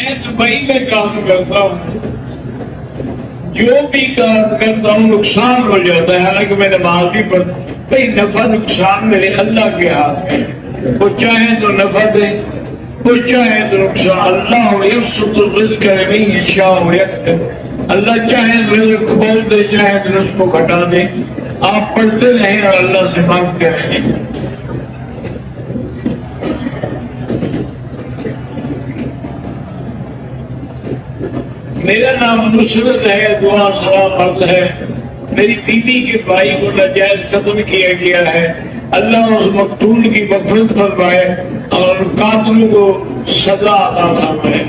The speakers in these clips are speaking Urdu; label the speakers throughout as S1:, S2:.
S1: میں دبئی میں کام کرتا ہوں، جو بھی کام کرتا ہوں نقصان ہو جاتا ہے، حالانکہ میں نماز بھی پڑھتا ہوں، بھائی نفع نقصان میرے اللہ کے ہاتھ میں، وہ چاہے تو نفع دے، وہ چاہے تو نقصان۔ اللہ یبسط الرزق لمن یشاء ویقدر، اللہ چاہے رزق کھول دے، چاہے تو رزق کو گھٹا دے۔ آپ پڑھتے رہیں اور اللہ سے مانگتے رہیں۔ میرا نام نصرت ہے، دعا سلامت ہے۔ میری بیوی کے بھائی کو ناجائز قتل کیا گیا ہے، اللہ اس مقتول کی مغفرت فرمائے اور قاتلوں کو سزا عطا فرمائے۔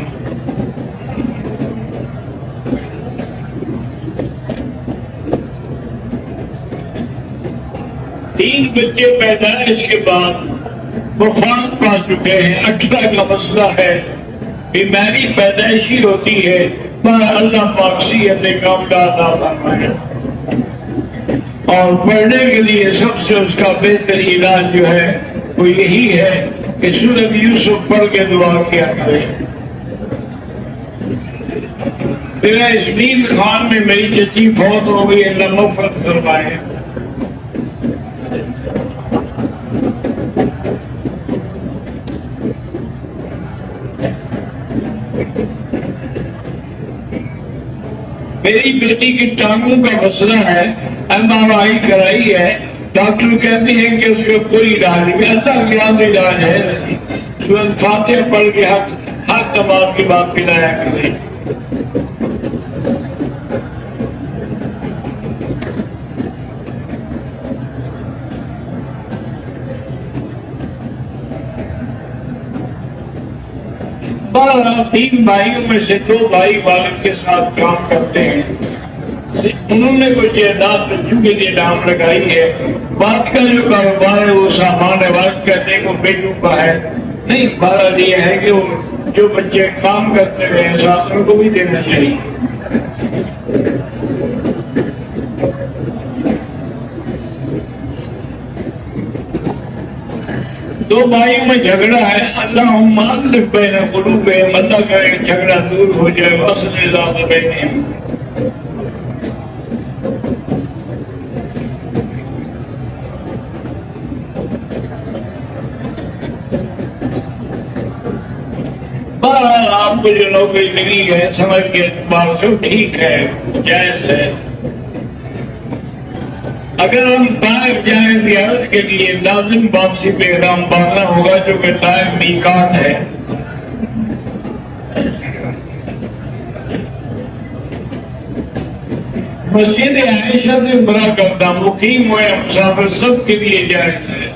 S1: تین بچے پیدائش کے بعد وفات پا چکے ہیں، 18 کا مسئلہ ہے، بیماری پیدائشی ہوتی ہے، پر اللہ پاک صحت کاملہ عطا فرمائے۔ اور پڑھنے کے لیے سب سے اس کا بہتر علاج جو ہے وہ یہی ہے کہ سورۃ یوسف پڑھ کے دعا کیا کرے۔ میرا اسماعیل خان میں میری چچی فوت ہو گئی، اللہ مغفرت فرمائے۔ میری بیٹی کی ٹانگوں کا مسئلہ ہے، MRI کرائی ہے، ڈاکٹر کہتے ہیں کہ اس کا کوئی علاج نہیں، اللہ کے یاد علاج ہے۔ سورۃ فاتحہ پڑھ کے ہر نماز کے بعد پلایا کرے۔ تین بھائیوں میں سے 2 بھائی والد کے ساتھ کام کرتے ہیں، انہوں نے کوئی جائیداد بچوں کے لیے نام لگائی ہے، بات کا جو کاروبار ہے وہ سامان ہے، والد کہتے ہیں وہ بیٹوں کا ہے، نہیں بہرحال یہ ہے کہ وہ جو بچے کام کرتے ہوئے ساتھ ان کو بھی دینا چاہیے۔ دو بھائیوں میں جھگڑا ہے، اللہم الف بین قلوبہم، اللہ کرے جھگڑا دور ہو جائے، واصلح ذات بینہم۔ بہرحال آپ کو جو نوکری ملی ہے سمجھ کے اعتبار سے ٹھیک ہے، جائز ہے۔ اگر ہم طائف جائیں زیارت کے لیے لازم واپسی پہ احرام باندھنا ہوگا، جو کہ طائف میقات ہے۔ مسجد عائشہ سے عمرہ کرنا مقیم ہوئے مسافر سب کے لیے جائز ہے۔